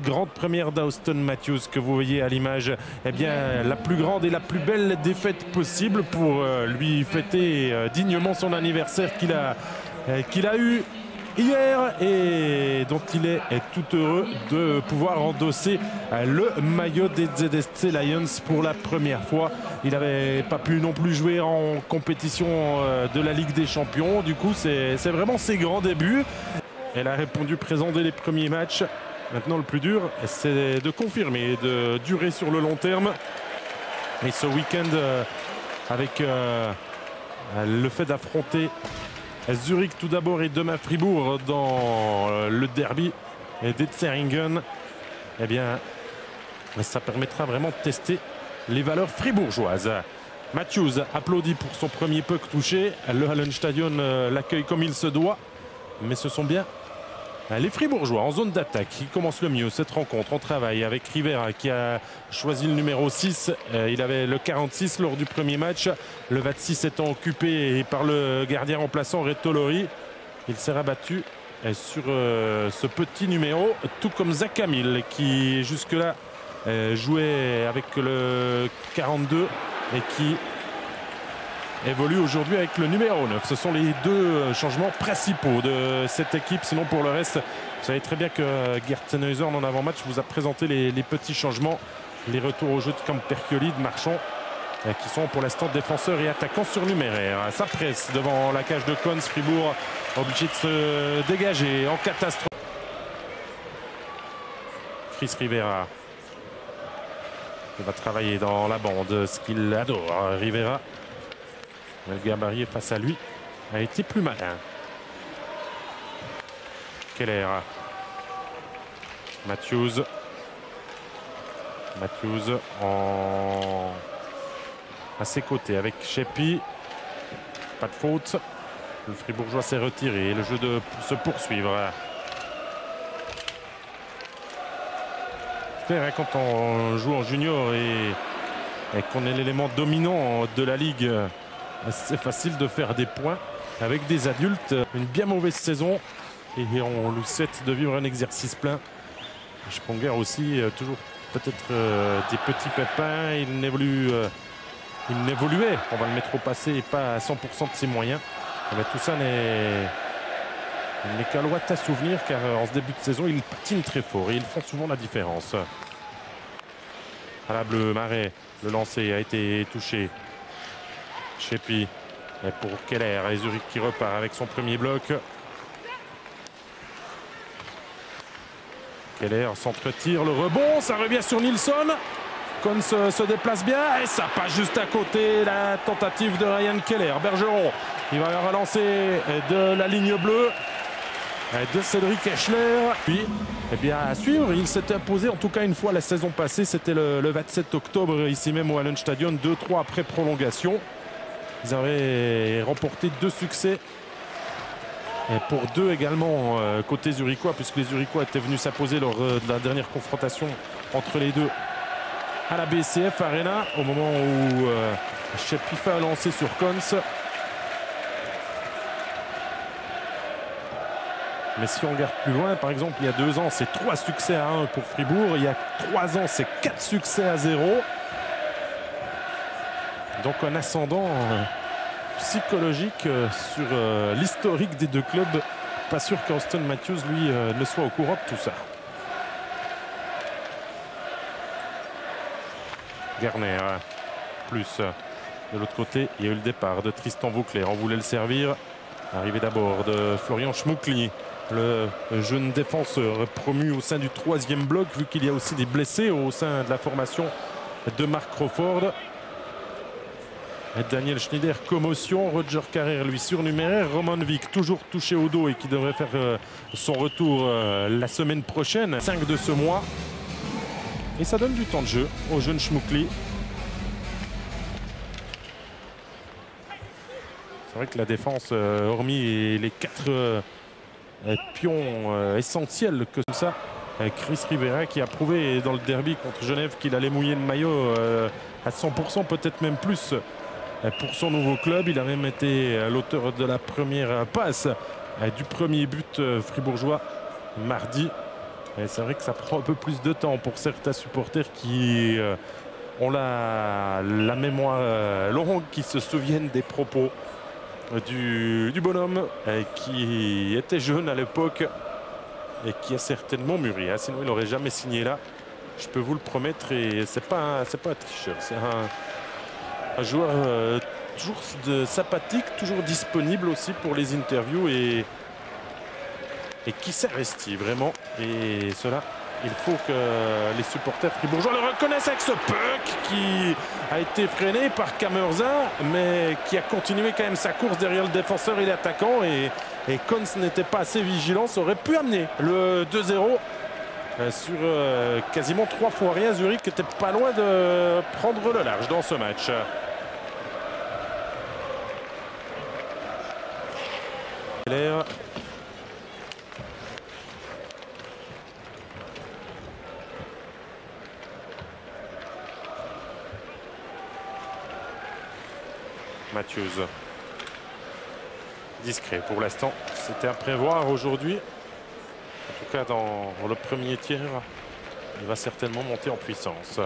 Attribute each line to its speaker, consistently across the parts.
Speaker 1: Grande première d'Auston Matthews que vous voyez à l'image, eh bien la plus grande et la plus belle défaite possible pour lui fêter dignement son anniversaire qu'il a eu hier et dont il est tout heureux de pouvoir endosser le maillot des ZSC Lions pour la première fois. Il n'avait pas pu non plus jouer en compétition de la Ligue des Champions. Du coup, c'est vraiment ses grands débuts. Elle a répondu présent dès les premiers matchs. Maintenant, le plus dur, c'est de confirmer, de durer sur le long terme. Et ce week-end, avec le fait d'affronter Zurich tout d'abord et demain Fribourg dans le derby d'Etzeringen, eh bien, ça permettra vraiment de tester les valeurs fribourgeoises. Matthews applaudit pour son premier puck touché. Le Hallenstadion l'accueille comme il se doit. Mais ce sont bien les Fribourgeois en zone d'attaque qui commencent le mieux cette rencontre. On travaille avec Rivera qui a choisi le numéro 6. Il avait le 46 lors du premier match. Le 26 étant occupé par le gardien remplaçant Rettolori. Il s'est rabattu sur ce petit numéro, tout comme Zach Camille qui jusque-là jouait avec le 42 et qui évolue aujourd'hui avec le numéro 9. Ce sont les deux changements principaux de cette équipe. Sinon, pour le reste, vous savez très bien que Gert Sennheiser, en avant-match, vous a présenté les petits changements. Les retours au jeu de Camperchioli, de Marchand, qui sont pour l'instant défenseurs et attaquants surnuméraires. Ça presse devant la cage de Cons. Fribourg obligé de se dégager en catastrophe. Chris Rivera. Il va travailler dans la bande, ce qu'il adore. Rivera. Le gabarit face à lui a été plus malin. Keller. Matthews à ses côtés avec Sheppy. Pas de faute. Le Fribourgeois s'est retiré. Le jeu de se poursuivre. Quand on joue en junior et qu'on est l'élément dominant de la ligue, c'est facile de faire des points avec des adultes. Une bien mauvaise saison et on lui souhaite de vivre un exercice plein. Sponger aussi, toujours peut-être des petits pépins. Il évoluait, on va le mettre au passé et pas à 100% de ses moyens. Mais tout ça n'est qu'à l'ouate à souvenir car en ce début de saison, ils patinent très fort et ils font souvent la différence. À la bleue, Marais, le lancer a été touché. Sheppy pour Keller et Zurich qui repart avec son premier bloc. Keller s'entretire, le rebond, ça revient sur Nilsson. Cons se déplace bien et ça passe juste à côté. La tentative de Ryan Keller. Bergeron, il va relancer de la ligne bleue de Cédric Eschler. Puis, eh bien, à suivre, il s'était imposé en tout cas une fois la saison passée. C'était le 27 octobre ici même au Hallenstadion, 2-3 après prolongation. Ils avaient remporté 2 succès. Et pour 2 également côté zurichois, puisque les Zurichois étaient venus s'imposer lors de la dernière confrontation entre les deux à la BCF Arena, au moment où Sheppy a lancé sur Cons. Mais si on regarde plus loin, par exemple, il y a 2 ans, c'est 3 succès à 1 pour Fribourg. Il y a 3 ans, c'est 4 succès à 0. Donc un ascendant psychologique sur l'historique des 2 clubs. Pas sûr qu'Auston Matthews, lui, ne soit au courant de tout ça. Garner, plus de l'autre côté, il y a eu le départ de Tristan Vauclair. On voulait le servir. Arrivé d'abord de Florian Schmuckli, le jeune défenseur promu au sein du 3e bloc, vu qu'il y a aussi des blessés au sein de la formation de Mark Crawford. Daniel Schneider, commotion. Roger Carrère, lui, surnuméraire. Roman Vik, toujours touché au dos et qui devrait faire son retour la semaine prochaine, 5 de ce mois. Et ça donne du temps de jeu au jeune Schmuckli. C'est vrai que la défense, hormis les 4 pions essentiels que ça, Chris Rivera qui a prouvé dans le derby contre Genève qu'il allait mouiller le maillot à 100%, peut-être même plus. Pour son nouveau club, il a même été l'auteur de la première passe du premier but fribourgeois mardi. Et c'est vrai que ça prend un peu plus de temps pour certains supporters qui ont la mémoire longue, qui se souviennent des propos du bonhomme qui était jeune à l'époque et qui a certainement mûri. Hein. Sinon, il n'aurait jamais signé là. Je peux vous le promettre. Et c'est pas un tricheur. C'est un joueur toujours sympathique, toujours disponible aussi pour les interviews et qui s'investit vraiment. Et cela, il faut que les supporters fribourgeois le reconnaissent avec ce puck qui a été freiné par Camerzin, mais qui a continué quand même sa course derrière le défenseur et l'attaquant. Et Kons n'était pas assez vigilant. Ça aurait pu amener le 2-0 sur quasiment 3 fois rien. Zurich était pas loin de prendre le large dans ce match. Matthews. Discret pour l'instant. C'était à prévoir aujourd'hui. En tout cas, dans le premier tiers, il va certainement monter en puissance.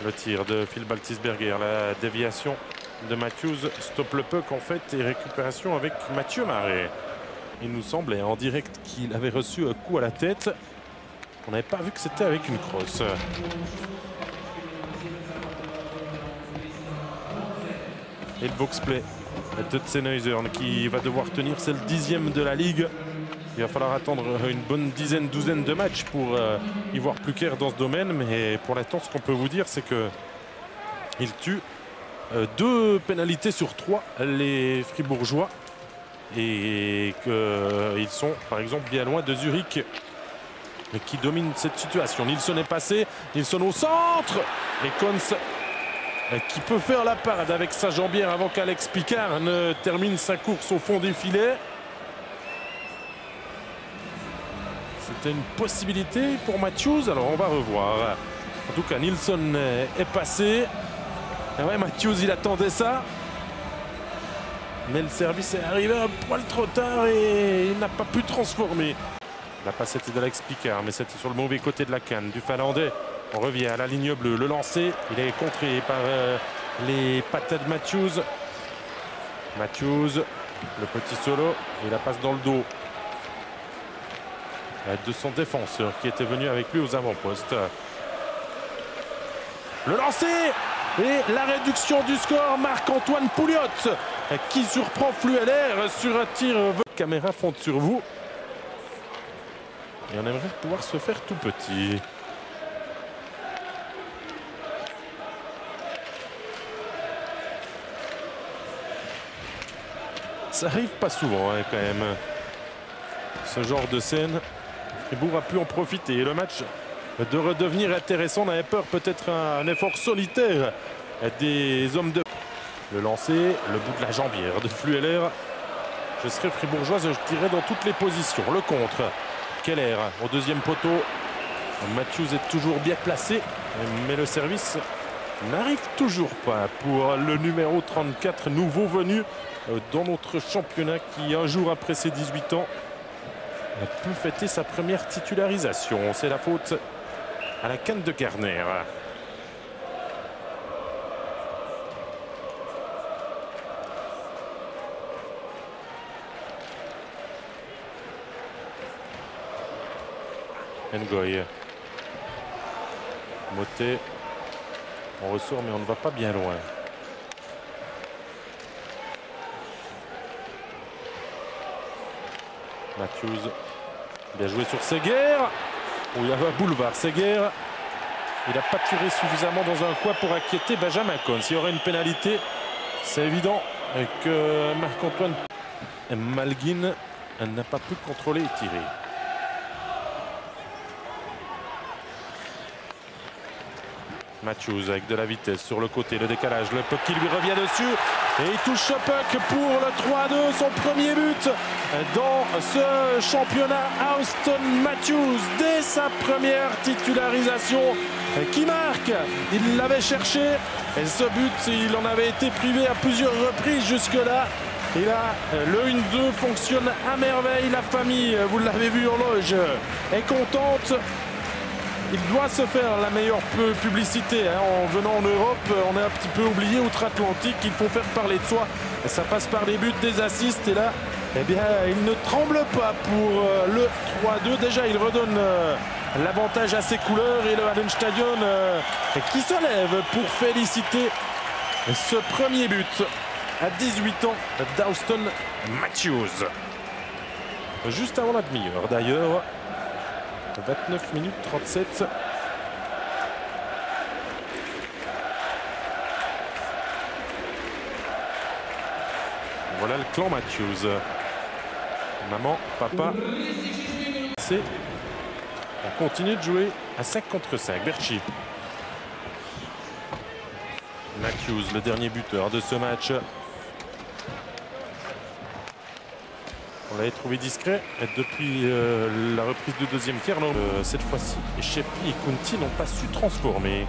Speaker 1: Le tir de Phil Baltisberger, la déviation de Matthews, stoppe le puck en fait et récupération avec Mathieu Marais. Il nous semblait en direct qu'il avait reçu un coup à la tête. On n'avait pas vu que c'était avec une crosse. Et le box-play de Tsenhuizern qui va devoir tenir, c'est le 10e de la Ligue. Il va falloir attendre une bonne douzaine de matchs pour y voir plus clair dans ce domaine. Mais pour l'instant, ce qu'on peut vous dire, c'est qu'il tue 2 pénalités sur 3, les Fribourgeois. Et qu'ils sont, par exemple, bien loin de Zurich, qui domine cette situation. Nilsson est passé, Nilsson au centre. Et Kons qui peut faire la parade avec sa jambière avant qu'Alex Picard ne termine sa course au fond des filets. C'était une possibilité pour Matthews. Alors on va revoir. En tout cas, Nilsson est passé. Et ouais, Matthews, il attendait ça. Mais le service est arrivé un poil trop tard et il n'a pas pu transformer. La passe était d'Alex Picard, mais c'était sur le mauvais côté de la canne du Finlandais. On revient à la ligne bleue. Le lancer, il est contré par les patates de Matthews. Matthews, le petit solo, et la passe dans le dos de son défenseur qui était venu avec lui aux avant-postes. Le lancer et la réduction du score. Marc-Antoine Pouliot qui surprend Flueller sur un tir. Caméra fonde sur vous. Et on aimerait pouvoir se faire tout petit. Ça arrive pas souvent hein, quand même. Ce genre de scène. Fribourg a pu en profiter. Et le match de redevenir intéressant. On avait peur peut-être un effort solitaire des hommes de... Le lancer, le bout de la jambière de Flueller. Je serais fribourgeoise, je dirais dans toutes les positions. Le contre. Keller au deuxième poteau. Matthews est toujours bien placé. Mais le service n'arrive toujours pas pour le numéro 34, nouveau venu dans notre championnat, qui un jour après ses 18 ans a pu fêter sa première titularisation. C'est la faute à la canne de Garner. Ngoy. Motet. On ressort mais on ne va pas bien loin. Matthews. Bien joué sur Seger. Où il y avait un boulevard. Seger. Il n'a pas tiré suffisamment dans un coin pour inquiéter Benjamin Kons. S'il y aurait une pénalité, c'est évident que Marc-Antoine Malguin n'a pas pu contrôler et tirer. Matthews avec de la vitesse sur le côté, le décalage, le puck qui lui revient dessus et il touche ce puck pour le 3-2, son premier but dans ce championnat. Auston Matthews, dès sa première titularisation, qui marque. Il l'avait cherché et ce but, il en avait été privé à plusieurs reprises jusque-là. Et là, le 1-2 fonctionne à merveille. La famille, vous l'avez vu en loge, est contente. Il doit se faire la meilleure publicité. En venant en Europe, on est un petit peu oublié outre-Atlantique. Il faut faire parler de soi. Ça passe par des buts, des assists. Et là, eh bien, il ne tremble pas pour le 3-2. Déjà, il redonne l'avantage à ses couleurs. Et le Hallenstadion qui se lève pour féliciter ce premier but à 18 ans d'Auston Matthews. Juste avant la demi-heure, d'ailleurs. 29 minutes 37. Voilà le clan Matthews. Maman, papa. On continue de jouer à 5 contre 5. Berchi. Matthews, le dernier buteur de ce match. On l'avait trouvé discret depuis la reprise du deuxième tiers. Cette fois-ci, Shepi et Kunti n'ont pas su transformer.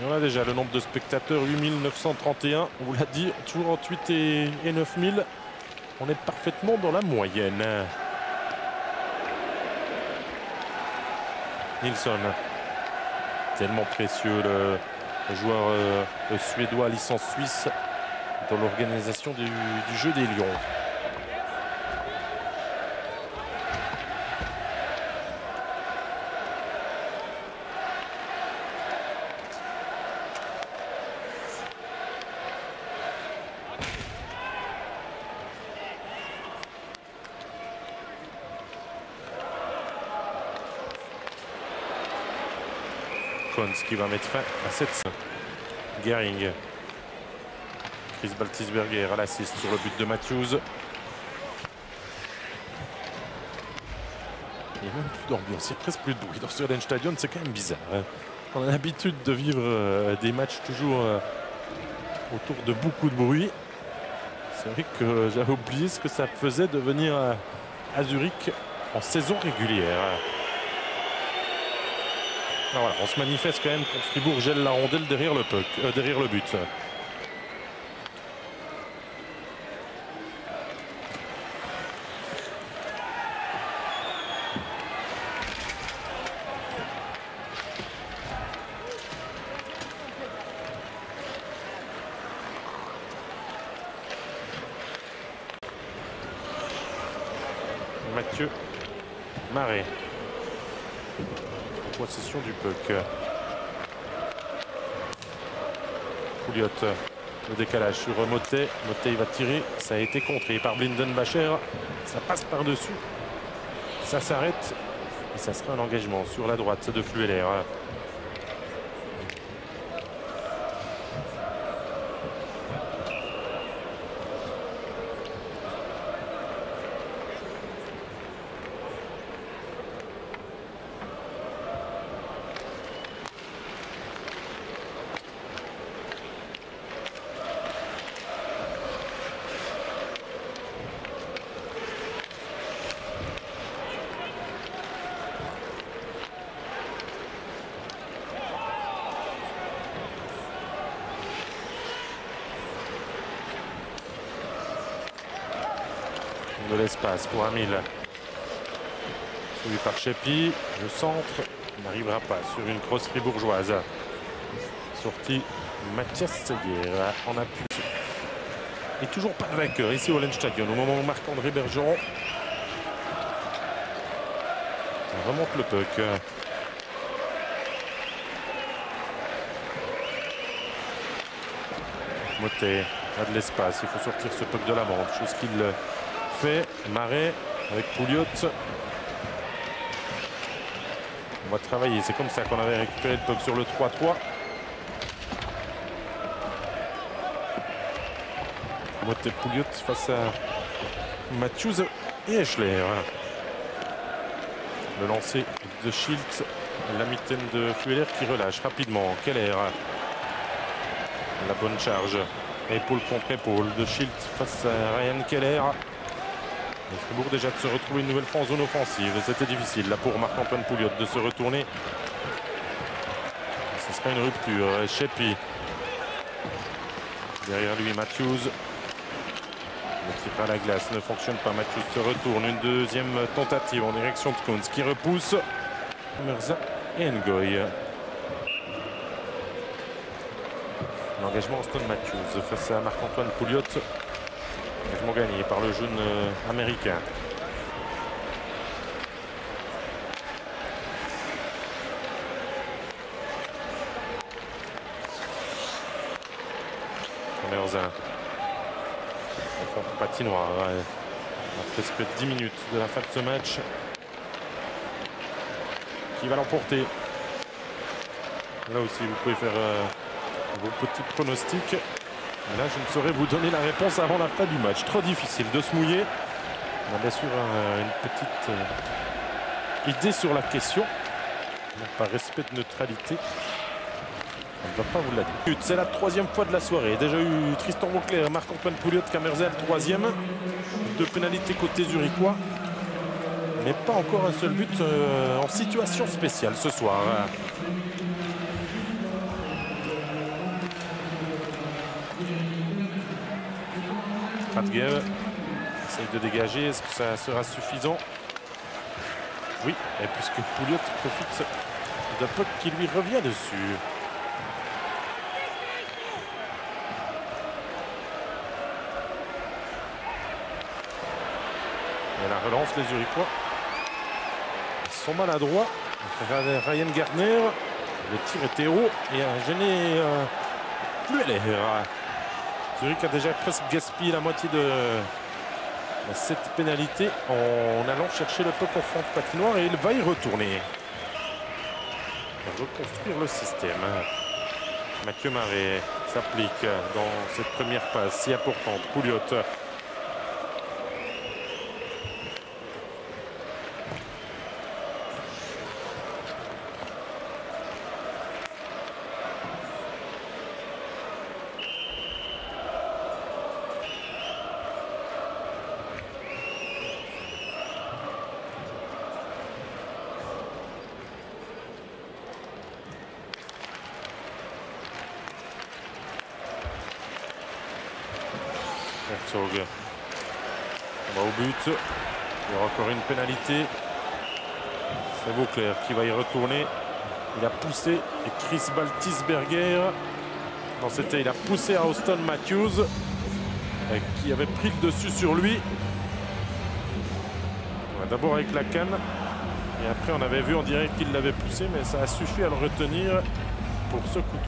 Speaker 1: Et on a déjà le nombre de spectateurs, 8931. On vous l'a dit, toujours entre 8 et 9000. On est parfaitement dans la moyenne. Nilsson. Tellement précieux le joueur suédois licence suisse dans l'organisation du jeu des Lions. Qui va mettre fin à cette scène. Gehring. Chris Baltisberger à l'assist sur le but de Matthews. Il n'y a même plus d'ambiance, il n'y a presque plus de bruit. Dans ce Hallenstadion, c'est quand même bizarre. Hein. On a l'habitude de vivre des matchs toujours autour de beaucoup de bruit. C'est vrai que j'avais oublié ce que ça faisait de venir à Zurich en saison régulière. Ah, voilà, on se manifeste quand même quand Fribourg gèle la rondelle derrière le puck, derrière le but. Mathieu Marais. Possession du puck. Pouliot. Le décalage sur Motet. Motet il va tirer. Ça a été contré par Blindenbacher. Ça passe par-dessus. Ça s'arrête. Et ça sera un engagement sur la droite de Flueller. De l'espace pour Amil. Suivi par Shepi. Le centre n'arrivera pas sur une crosse fribourgeoise. Sortie Mathias Seyer en appui. Et toujours pas de vainqueur ici au Hallenstadion. Au moment où Marc-André Bergeron remonte le puck. Motet a de l'espace. Il faut sortir ce puck de la bande. Chose qu'il fait. Marais avec Pouliot. On va travailler. C'est comme ça qu'on avait récupéré le puck sur le 3-3. Motet Pouliot face à Matthews et Eschler. Le lancer de Schilt. La mitaine de Flueller qui relâche rapidement. Keller. La bonne charge Épaule contre épaule de Schilt face à Ryan Keller. Et Fribourg déjà de se retrouver une nouvelle fois en zone offensive. C'était difficile là pour Marc-Antoine Pouliot de se retourner. Ce sera une rupture. Sheppy. Derrière lui Matthews. Le tir à la glace ne fonctionne pas. Matthews se retourne. Une deuxième tentative en direction de Kunz qui repousse. Mirza et Ngoy. L'engagement Auston Matthews face à Marc-Antoine Pouliot. Engagement gagné par le jeune américain. Merzin. Patinoire. À presque 10 minutes de la fin de ce match. Qui va l'emporter? Là aussi, vous pouvez faire vos petits pronostics. Là, je ne saurais vous donner la réponse avant la fin du match. Trop difficile de se mouiller. On a bien sûr une petite idée sur la question. Par respect de neutralité, on ne va pas vous la dire. C'est la troisième fois de la soirée. Déjà eu Tristan Vauclair, Marc-Antoine Pouliot, Kamerzel, troisième. Deux pénalités côté zurichois. Mais pas encore un seul but en situation spéciale ce soir. Radgev essaye de dégager. Est-ce que ça sera suffisant? Oui, et puisque Pouliot profite d'un puck qui lui revient dessus. Et la relance, les Zurichois sont maladroits. Ryan Gardner, le tir était haut et a gêné Mueller. Zurich a déjà presque gaspillé la moitié de cette pénalité en allant chercher le puck en fond de patinoire et il va y retourner. Reconstruire le système. Mathieu Marais s'applique dans cette première passe si importante. Pouliot. Herzog. On va au but. Il y aura encore une pénalité. C'est Vauclair qui va y retourner. Il a poussé et Chris Baltisberger. Non, c'était il a poussé à Auston Matthews qui avait pris le dessus sur lui. D'abord avec la canne. Et après on avait vu en direct qu'il l'avait poussé, mais ça a suffi à le retenir pour ce coup.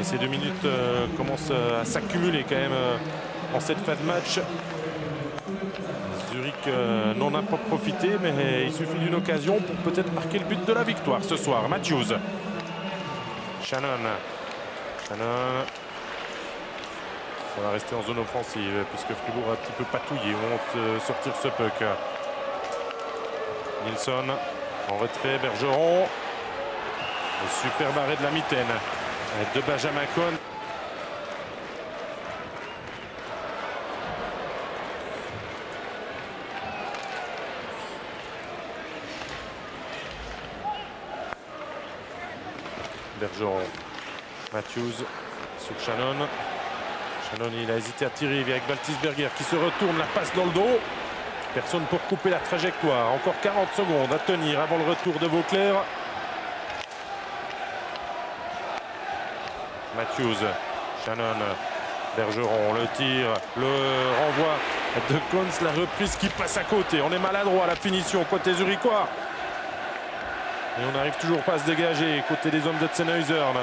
Speaker 1: Et ces 2 minutes commencent à s'accumuler quand même en cette fin de match. Zurich n'en a pas profité, mais il suffit d'une occasion pour peut-être marquer le but de la victoire ce soir. Matthews. Shannon. Ça va rester en zone offensive puisque Fribourg a un petit peu patouillé. On va sortir ce puck. Nilsson en retrait. Bergeron. Le superbe arrêt de la mitaine de Benjamin Cohn. Bergeron. Matthews sur Shannon. Shannon, il a hésité à tirer avec Baltisberger qui se retourne, la passe dans le dos. Personne pour couper la trajectoire. Encore 40 secondes à tenir avant le retour de Vauclair. Matthews, Shannon, Bergeron, le tir, le renvoi de Kunz, la reprise qui passe à côté. On est maladroit à la finition côté zurichois. Et on n'arrive toujours pas à se dégager côté des hommes de Zenhäusern.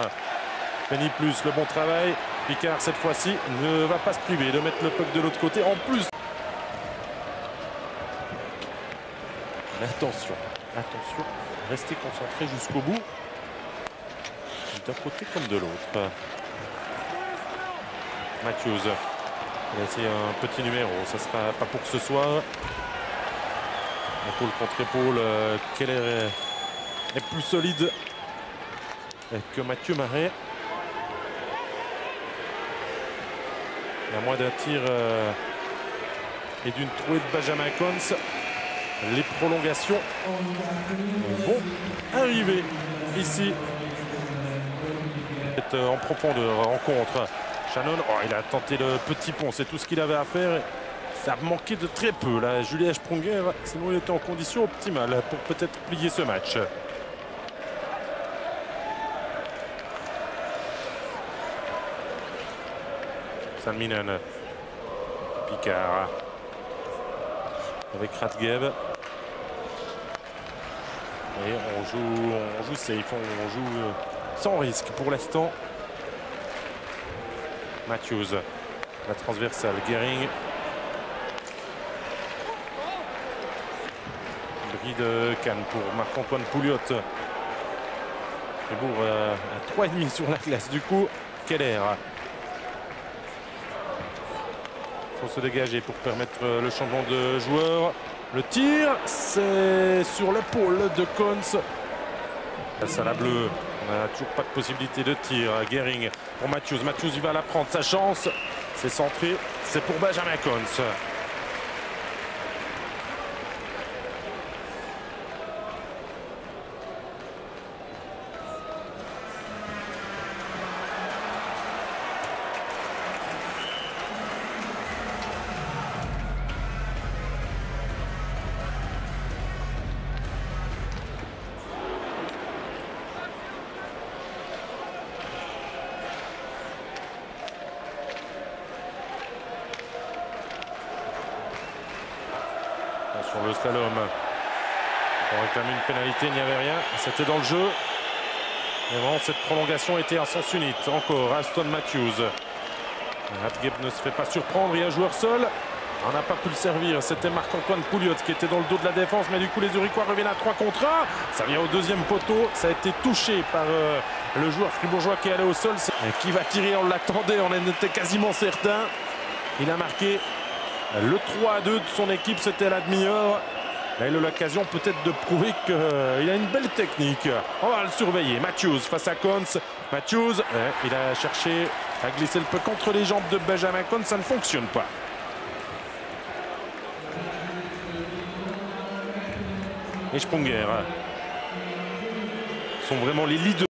Speaker 1: Penny plus, le bon travail. Picard, cette fois-ci, ne va pas se priver de mettre le puck de l'autre côté. En plus, mais attention, attention, restez concentrés jusqu'au bout. D'un côté comme de l'autre. Matthews. Il a essayé un petit numéro. Ça sera pas pour ce soir. Épaule contre épaule. Keller est plus solide que Mathieu Marais. À moins d'un tir et d'une trouée de Benjamin Cons, les prolongations vont arriver ici. En profondeur, rencontre. Shannon, oh, il a tenté le petit pont, c'est tout ce qu'il avait à faire. Ça a manqué de très peu là, Julien Sprunger, sinon il était en condition optimale pour peut-être plier ce match. Salminen, Picard, avec Ratgeb. Et on joue safe, on joue sans risque pour l'instant. Matthews, la transversale, Gehring. Bris de Cannes pour Marc-Antoine Pouliot. Fribourg à 3,5 sur la glace. Du coup, Keller. Il faut se dégager pour permettre le changement de joueur. Le tir, c'est sur l'épaule de Cons. Ça la bleue. On n'a toujours pas de possibilité de tir. Gehring pour Matthews. Matthews, il va la prendre. Sa chance, c'est centré. C'est pour Benjamin Cons. Sur le slalom, on réclame une pénalité, il n'y avait rien, c'était dans le jeu. Et vraiment, cette prolongation était à sens unique. Encore Aston Matthews. Ratgeb ne se fait pas surprendre, il y a un joueur seul. On n'a pas pu le servir, c'était Marc-Antoine Pouliot qui était dans le dos de la défense, mais du coup les Zurichois reviennent à 3 contre 1. Ça vient au deuxième poteau, ça a été touché par le joueur fribourgeois qui est allé au sol. Qui va tirer, on l'attendait, on en était quasiment certain. Il a marqué le 3-2 de son équipe, c'était à la demi-heure. Là, il a l'occasion peut-être de prouver qu'il a une belle technique. On va le surveiller. Matthews face à Cons. Matthews, il a cherché à glisser le peu contre les jambes de Benjamin Cons. Ça ne fonctionne pas. Et Sprunger sont vraiment les leaders.